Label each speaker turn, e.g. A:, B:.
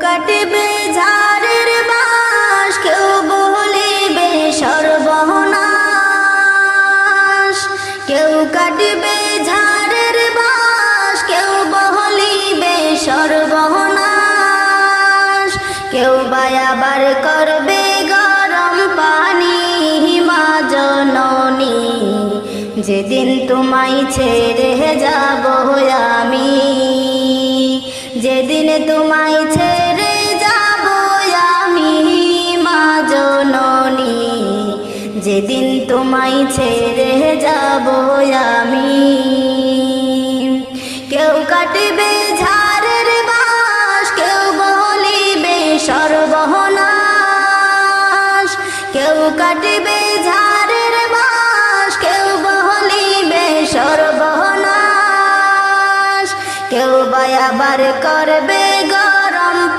A: কাটিবে ঝাড়ের বাঁশ, কেউ বলিবে সর্বনাশ। কেউ কাটিবে ঝাড়ের বাঁশ, কেউ বলিবে সর্বনাশ। কেউ বা আবার করবে গরম পানি, মা জননী যেদিন তোমায় ছেড়ে যাব আমি, যেদিন তোমায় ছেড়ে যাব আমি মা জননী, যেদিন তোমায় ছেড়ে যাব আমি। কেউ কাটবে ঝাড়ের বাঁশ, কেউ বলিবে সর্বনাশ। কেউ কাটবে ঝাড়ের বাঁশ, কেউ বলিবে সর্বনাশ। কেউ বা আবার করবে